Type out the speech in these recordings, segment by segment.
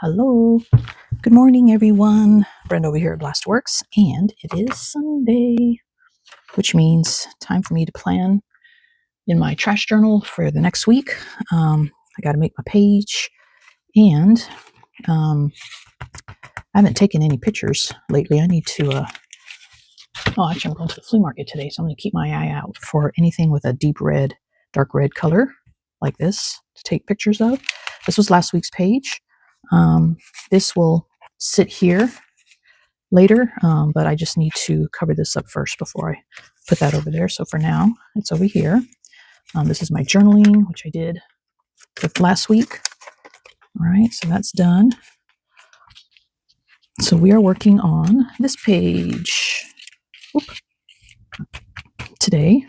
Hello. Good morning, everyone. Brenda over here at Blastworks, and it is Sunday, which means time for me to plan in my trash journal for the next week. I got to make my page, and I haven't taken any pictures lately. I need to. Actually, I'm going to the flea market today, so I'm going to keep my eye out for anything with a deep red, dark red color like this to take pictures of. This was last week's page. This will sit here later, but I just need to cover this up first before I put that over there. So for now, it's over here. This is my journaling, which I did last week. All right, so that's done. So we are working on this page today.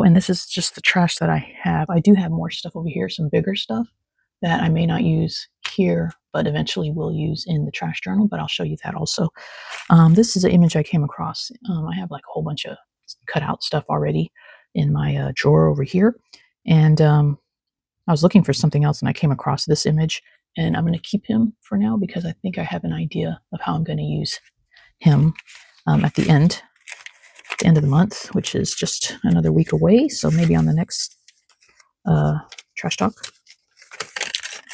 And this is just the trash that I have. I do have more stuff over here, some bigger stuff that I may not use here, but eventually will use in the trash journal, but I'll show you that also. This is an image I came across. I have like a whole bunch of cut out stuff already in my drawer over here. And I was looking for something else and I came across this image, and I'm going to keep him for now because I think I have an idea of how I'm going to use him at the end of the month, which is just another week away. So maybe on the next trash talk,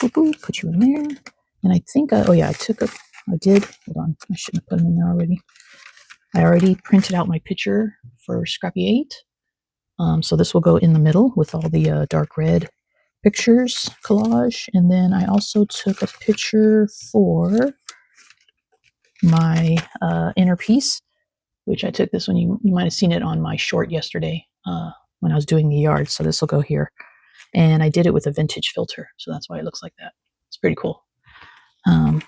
put you in there. And I think, I did. Hold on, I shouldn't have put them in there already. I already printed out my picture for Scrappy 8. So this will go in the middle with all the dark red pictures collage. And then I also took a picture for my inner piece, which I took this one. You might have seen it on my short yesterday when I was doing the yard. So this will go here. And I did it with a vintage filter. So that's why it looks like that. It's pretty cool. And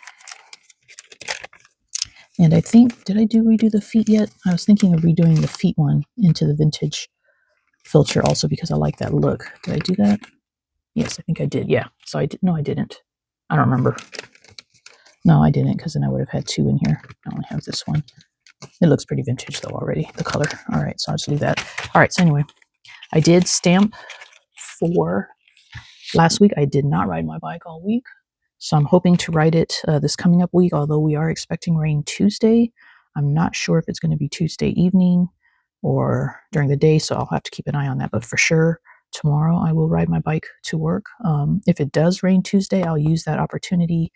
I think, did I redo the feet yet? I was thinking of redoing the feet one into the vintage filter also because I like that look. Did I do that? Yes, I think I did. Yeah. So I did. No, I didn't. I don't remember. No, I didn't, because then I would have had two in here. I only have this one. It looks pretty vintage though already, the color. All right, so I'll just leave that. All right, so anyway, I did stamp for last week. I did not ride my bike all week, so I'm hoping to ride it this coming up week, although we are expecting rain Tuesday. I'm not sure if it's going to be Tuesday evening or during the day, so I'll have to keep an eye on that. But for sure, tomorrow I will ride my bike to work. If it does rain Tuesday, I'll use that opportunity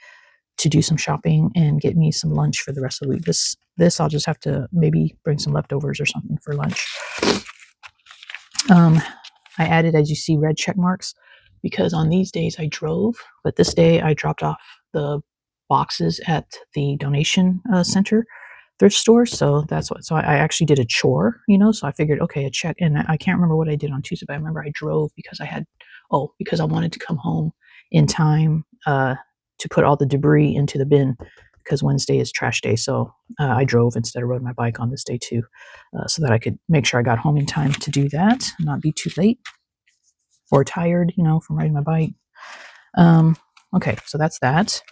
to do some shopping and get me some lunch for the rest of the week. This I'll just have to maybe bring some leftovers or something for lunch. I added, as you see, red check marks because on these days I drove, but this day I dropped off the boxes at the donation center thrift store. So that's what. So I actually did a chore, So I figured, okay, a check, and I can't remember what I did on Tuesday, but I remember I drove because because I wanted to come home in time to put all the debris into the bin because Wednesday is trash day. So I drove instead of rode my bike on this day too, so that I could make sure I got home in time to do that, not be too late or tired, from riding my bike. Okay, so that's that.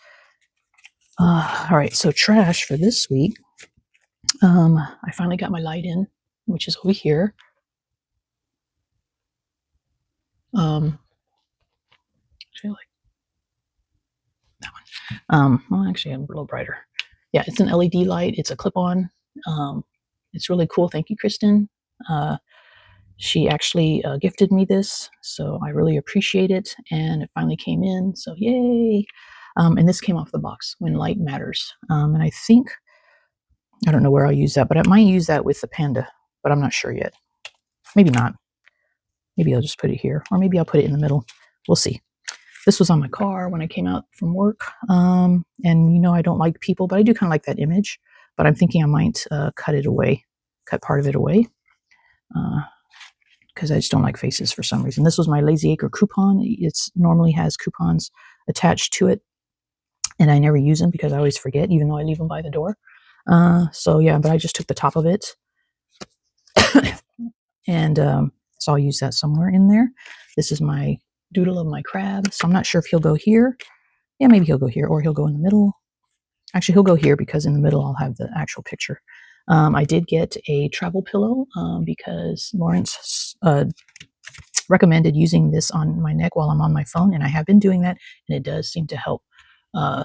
All right, so trash for this week. I finally got my light in, which is over here. Actually, I like that one. Well, actually, I'm a little brighter. Yeah, it's an LED light. It's a clip-on. It's really cool. Thank you, Kristen. She actually gifted me this, so I really appreciate it. And it finally came in, so yay! And this came off the box, When Light Matters. And I think, I don't know where I'll use that, but I might use that with the panda, but I'm not sure yet. Maybe not. Maybe I'll just put it here, or maybe I'll put it in the middle. We'll see. This was on my car when I came out from work. And I don't like people, but I do kind of like that image. But I'm thinking I might cut part of it away. Because I just don't like faces for some reason. This was my Lazy Acre coupon. It normally has coupons attached to it, and I never use them because I always forget, even though I leave them by the door. But I just took the top of it, and so I'll use that somewhere in there. This is my doodle of my crab, so I'm not sure if he'll go here. Yeah, maybe he'll go here, or he'll go in the middle. Actually, he'll go here because in the middle I'll have the actual picture. I did get a travel pillow because Lawrence recommended using this on my neck while I'm on my phone, and I have been doing that, and it does seem to help.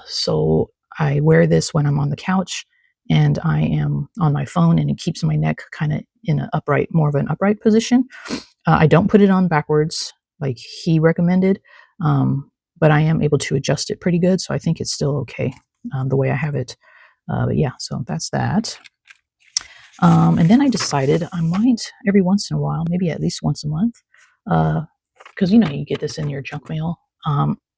So I wear this when I'm on the couch and I am on my phone, and it keeps my neck kind of in an upright, more of an upright position. I don't put it on backwards like he recommended, but I am able to adjust it pretty good, so I think it's still okay the way I have it. But yeah, so that's that. And then I decided I might every once in a while, maybe at least once a month, because you get this in your junk mail,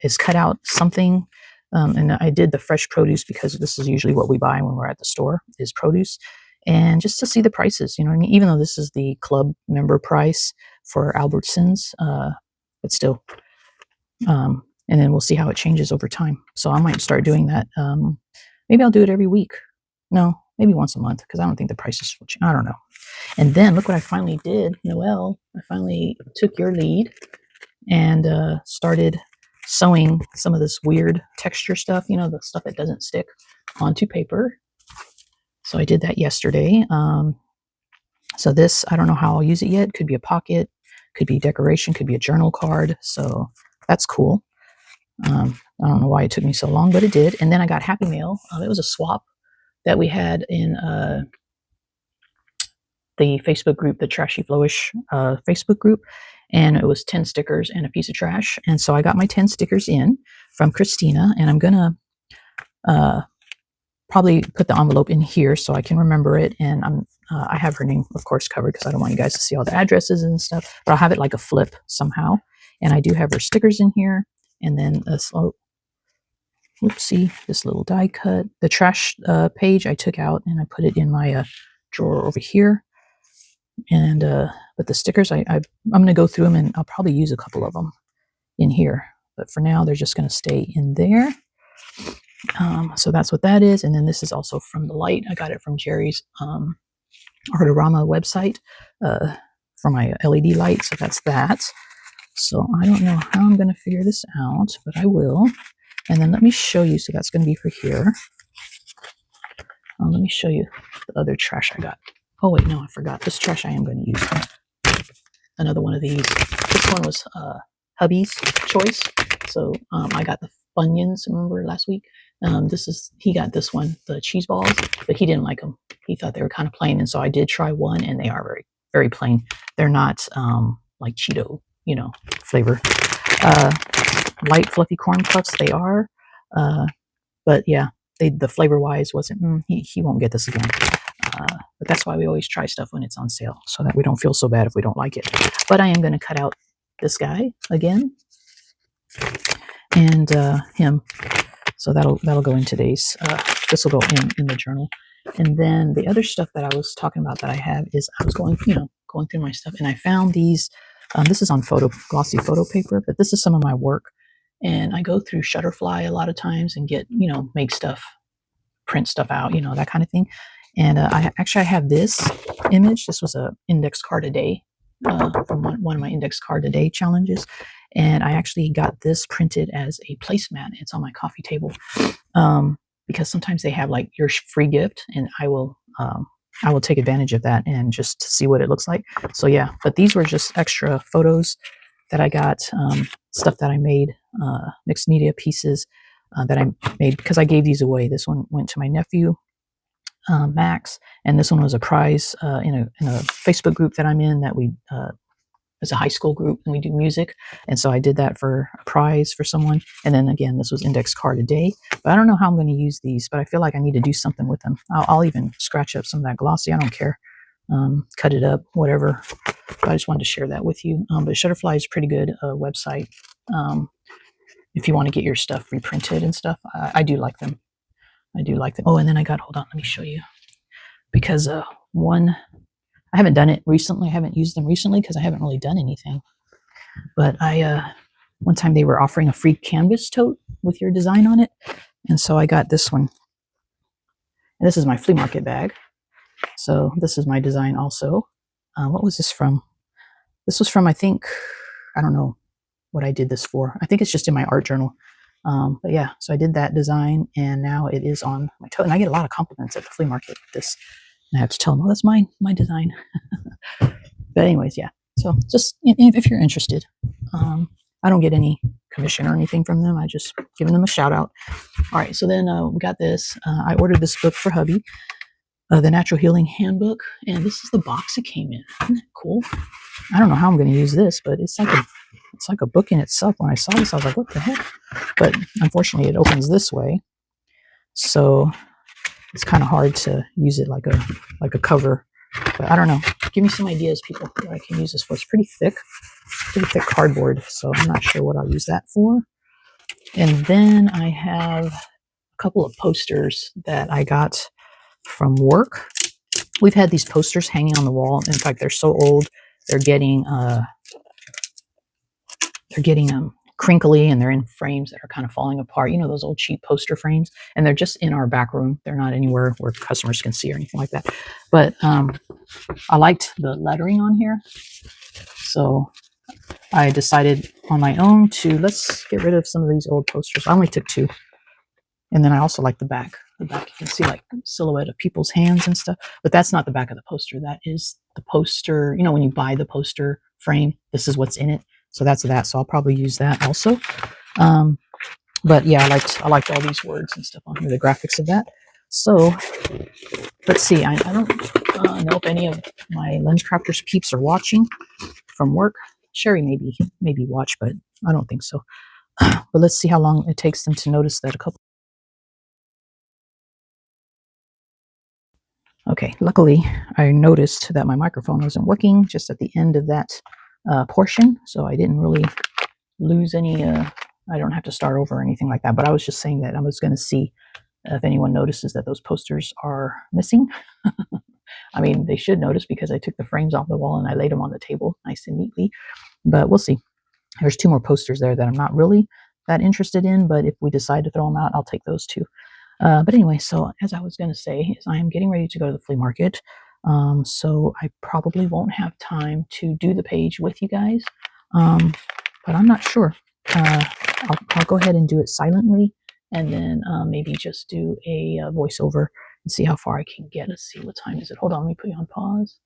is cut out something. And I did the fresh produce because this is usually what we buy when we're at the store is produce. And just to see the prices, you know what I mean? Even though this is the club member price for Albertsons, but still. And then we'll see how it changes over time. So I might start doing that. Maybe I'll do it every week. No, maybe once a month because I don't think the prices will change. I don't know. And then look what I finally did, Noelle. I finally took your lead and started sewing some of this weird texture stuff, the stuff that doesn't stick onto paper. So I did that yesterday. So this, I don't know how I'll use it yet. Could be a pocket, could be decoration, could be a journal card. So that's cool. I don't know why it took me so long, but it did. And then I got Happy Mail. It was a swap that we had in the Facebook group, the Trashy Flowish Facebook group. And it was 10 stickers and a piece of trash. And so I got my 10 stickers in from Christina, and I'm going to probably put the envelope in here so I can remember it. And I have her name, of course, covered because I don't want you guys to see all the addresses and stuff, but I'll have it like a flip somehow. And I do have her stickers in here. And then this, whoopsie, this little die cut. The trash page I took out and I put it in my drawer over here. And but the stickers, I'm going to go through them, and I'll probably use a couple of them in here. But for now, they're just going to stay in there. So that's what that is. And then this is also from the light. I got it from Jerry's Artorama website for my LED light. So that's that. So I don't know how I'm going to figure this out, but I will. And then let me show you. So that's going to be for here. Let me show you the other trash I got. Oh, wait, no, I forgot. This trash I am going to use. Another one of these. This one was hubby's choice. So I got the Funyuns, remember last week? He got this one, the cheese balls, but he didn't like them. He thought they were kind of plain. And so I did try one, and they are very, very plain. They're not like Cheeto, flavor. Light, fluffy corn puffs, they are. But yeah, the flavor wise wasn't, he won't get this again. But that's why we always try stuff when it's on sale so that we don't feel so bad if we don't like it. But I am going to cut out this guy again and him. So that'll go in today's, this will go in the journal. And then the other stuff that I was talking about that I have is I was going through my stuff, and I found these, this is on glossy photo paper, but this is some of my work. And I go through Shutterfly a lot of times and get, make stuff, print stuff out, that kind of thing. And I have this image. This was a index card a day from one of my index card a day challenges. And I actually got this printed as a placemat. It's on my coffee table because sometimes they have like your free gift, and I will take advantage of that and just to see what it looks like. So yeah, but these were just extra photos that I got, stuff that I made, mixed media pieces that I made because I gave these away. This one went to my nephew, Max, and this one was a prize in a Facebook group that I'm in that we it's a high school group, and we do music, and so I did that for a prize for someone. And then again, this was index card a day, but I don't know how I'm going to use these, but I feel like I need to do something with them. I'll even scratch up some of that glossy, I don't care, cut it up, whatever. But I just wanted to share that with you. But Shutterfly is a pretty good website if you want to get your stuff reprinted and stuff. I do like them. Oh, and then hold on, let me show you, because one, I haven't done it recently. I haven't used them recently because I haven't really done anything. But one time they were offering a free canvas tote with your design on it. And so I got this one. And this is my flea market bag. So this is my design also. What was this from? This was from, I don't know what I did this for. I think it's just in my art journal. But yeah, so I did that design, and now it is on my tote. And I get a lot of compliments at the flea market with this. And I have to tell them, oh, that's my design. But anyways, yeah. So just if you're interested, I don't get any commission or anything from them. I just giving them a shout out. All right, so then we got this. I ordered this book for hubby, the Natural Healing Handbook, and this is the box it came in. Isn't that cool? I don't know how I'm going to use this, but it's like a book in itself. When I saw this, I was like, what the heck? But unfortunately, it opens this way, so it's kind of hard to use it like a cover. But I don't know. Give me some ideas, people, what I can use this for. It's pretty thick cardboard, so I'm not sure what I'll use that for. And then I have a couple of posters that I got from work. We've had these posters hanging on the wall. In fact, they're so old, they're getting crinkly, and they're in frames that are kind of falling apart. You know, those old cheap poster frames, and they're just in our back room. They're not anywhere where customers can see or anything like that. But I liked the lettering on here, so I decided on my own to let's get rid of some of these old posters. I only took two. And then I also like the back. The back, you can see like silhouette of people's hands and stuff. But that's not the back of the poster. That is the poster. You know, when you buy the poster frame, this is what's in it. So that's that. So I'll probably use that also. But yeah, I liked all these words and stuff on here, the graphics of that. So let's see. I don't know if any of my Lens Crafters peeps are watching from work. Sherry maybe watch, but I don't think so. But let's see how long it takes them to notice that a couple. Okay, luckily I noticed that my microphone wasn't working just at the end of that portion, so I didn't really lose any, I don't have to start over or anything like that, but I was just saying that I was going to see if anyone notices that those posters are missing. I mean, they should notice because I took the frames off the wall and I laid them on the table nice and neatly, but we'll see. There's two more posters there that I'm not really that interested in, but if we decide to throw them out, I'll take those too. But anyway, so as I was going to say, is I am getting ready to go to the flea market. So I probably won't have time to do the page with you guys, but I'm not sure. I'll go ahead and do it silently, and then maybe just do a voiceover and see how far I can get. Let's see, what time is it? Hold on, let me put you on pause.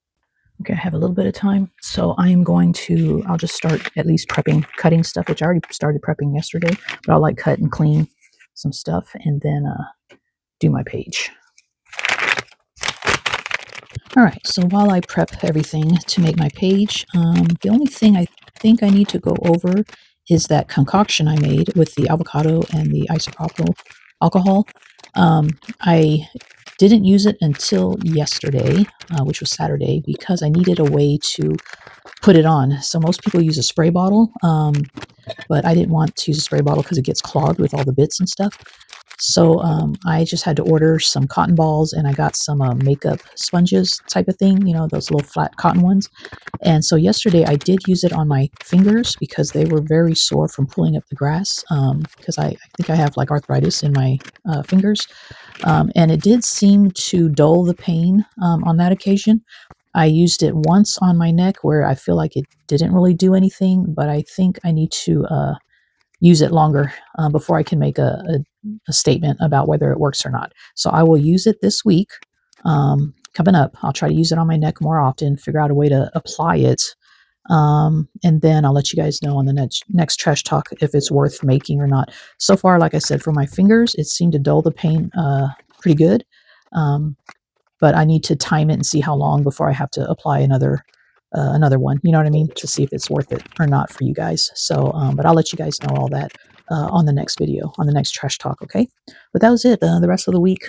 Okay, I have a little bit of time, so I'll just start at least cutting stuff, which I already started prepping yesterday, but I'll like cut and clean some stuff and then do my page. All right, so while I prep everything to make my page, the only thing I think I need to go over is that concoction I made with the avocado and the isopropyl alcohol. I didn't use it until yesterday, which was Saturday, because I needed a way to put it on. So most people use a spray bottle, but I didn't want to use a spray bottle because it gets clogged with all the bits and stuff. So I just had to order some cotton balls, and I got some makeup sponges type of thing, you know, those little flat cotton ones. And so yesterday I did use it on my fingers because they were very sore from pulling up the grass, because I think I have like arthritis in my fingers. And it did seem to dull the pain on that occasion. I used it once on my neck where I feel like it didn't really do anything, but I think I need to use it longer before I can make a statement about whether it works or not. So I will use it this week. Coming up, I'll try to use it on my neck more often, figure out a way to apply it. And then I'll let you guys know on the next trash talk if it's worth making or not. So far, like I said, for my fingers, it seemed to dull the pain pretty good. Um, but I need to time it and see how long before I have to apply another one. You know what I mean? To see if it's worth it or not for you guys. So, but I'll let you guys know all that on the next video, on the next trash talk. Okay. But that was it. The rest of the week,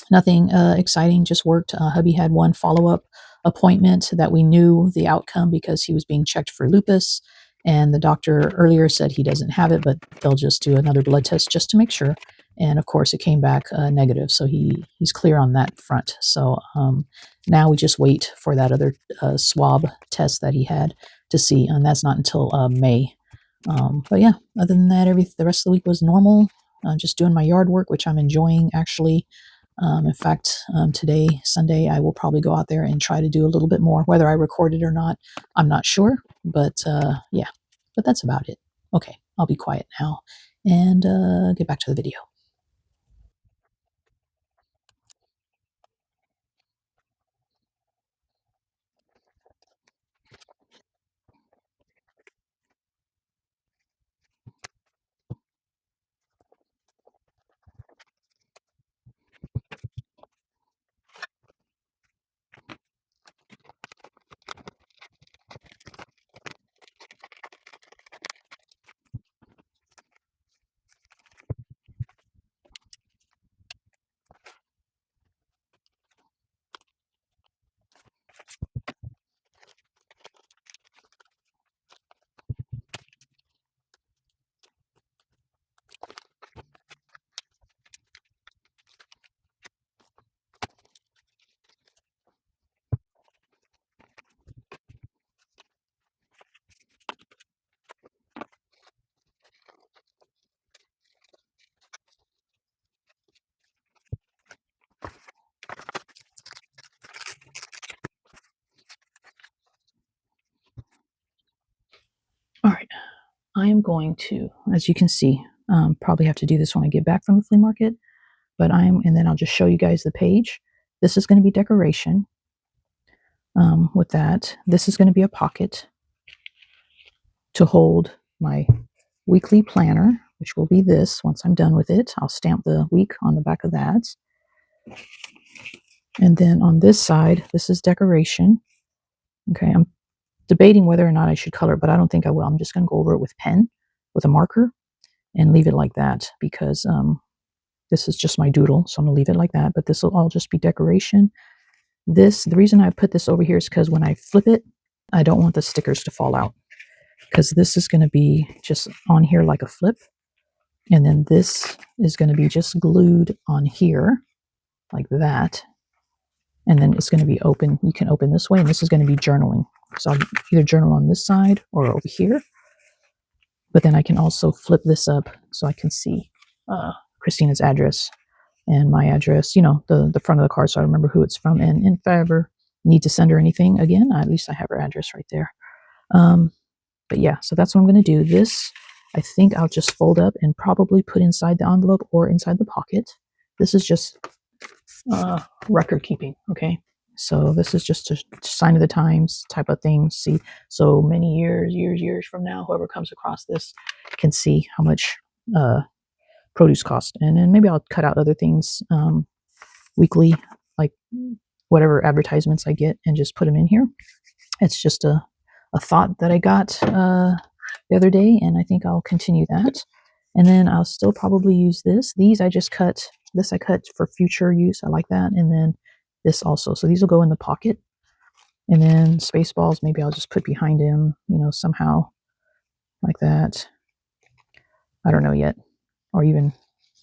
nothing exciting. Just worked. Hubby had one follow-up appointment that we knew the outcome because he was being checked for lupus, and the doctor earlier said he doesn't have it, but they'll just do another blood test just to make sure. And of course, it came back negative, so he's clear on that front. So now we just wait for that other swab test that he had to see, and that's not until May. But yeah, other than that, the rest of the week was normal. Just doing my yard work, which I'm enjoying actually. In fact, today, Sunday, I will probably go out there and try to do a little bit more. Whether I record it or not, I'm not sure. But yeah, but that's about it. Okay, I'll be quiet now and get back to the video. I am going to, as you can see, probably have to do this when I get back from the flea market, and then I'll just show you guys the page. This is going to be decoration with that. This is going to be a pocket to hold my weekly planner, which will be this. Once I'm done with it, I'll stamp the week on the back of that. And then on this side, this is decoration. Okay, I'm debating whether or not I should color, but I don't think I will. I'm just going to go over it with pen, with a marker, and leave it like that because this is just my doodle. So I'm going to leave it like that, but this will all just be decoration. The reason I put this over here is because when I flip it, I don't want the stickers to fall out because this is going to be just on here like a flip. And then this is going to be just glued on here like that. And then it's going to be open. You can open this way, and this is going to be journaling. So I'll either journal on this side or over here. But then I can also flip this up so I can see Christina's address and my address, the front of the card so I remember who it's from. And if I ever need to send her anything again, at least I have her address right there. But yeah, so that's what I'm going to do. This, I think I'll just fold up and probably put inside the envelope or inside the pocket. This is just record keeping, okay? So this is just a sign of the times type of thing. See, so many years from now, whoever comes across this can see how much produce cost. And then maybe I'll cut out other things weekly, like whatever advertisements I get, and just put them in here. It's just a thought that I got the other day, and I think I'll continue that. And then I'll still probably use this. These I just cut. This I cut for future use. I like that. And then this also. So these will go in the pocket. And then Spaceballs, maybe I'll just put behind him, somehow like that. I don't know yet. Or even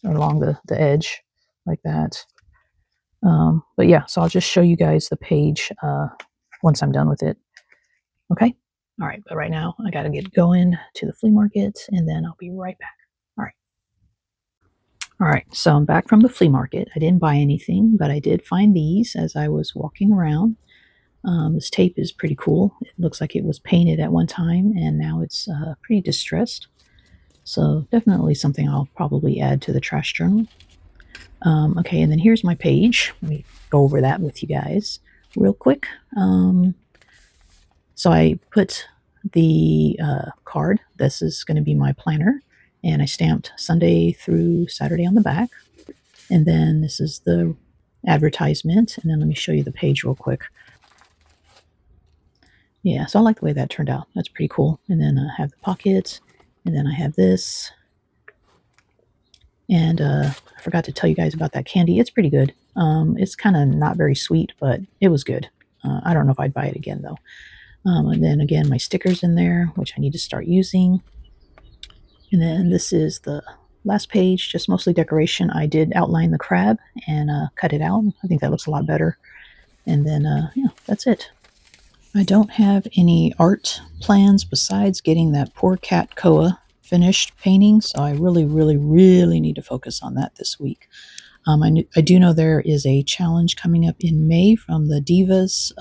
along the edge like that. But yeah, so I'll just show you guys the page once I'm done with it. Okay? All right, but right now I got to get going to the flea market, and then I'll be right back. All right. All right, so I'm back from the flea market. I didn't buy anything, but I did find these as I was walking around. This tape is pretty cool. It looks like it was painted at one time, and now it's pretty distressed. So definitely something I'll probably add to the trash journal. Okay, and then here's my page. Let me go over that with you guys real quick. So I put the card. This is going to be my planner, and I stamped Sunday through Saturday on the back. And then this is the advertisement. And then let me show you the page real quick. Yeah, so I like the way that turned out. That's pretty cool. And then I have the pockets, and then I have this. And I forgot to tell you guys about that candy. It's pretty good. It's kind of not very sweet, but it was good. I don't know if I'd buy it again, though. And then again, my stickers in there, which I need to start using. And then this is the last page, just mostly decoration. I did outline the crab and cut it out. I think that looks a lot better. And then, yeah, that's it. I don't have any art plans besides getting that poor cat Koa finished painting. So I really, really, really need to focus on that this week. I do know there is a challenge coming up in May from the Divas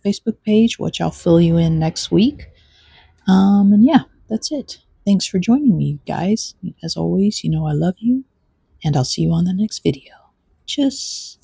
Facebook page, which I'll fill you in next week. And yeah, that's it. Thanks for joining me, guys. As always, I love you, and I'll see you on the next video. Tschüss.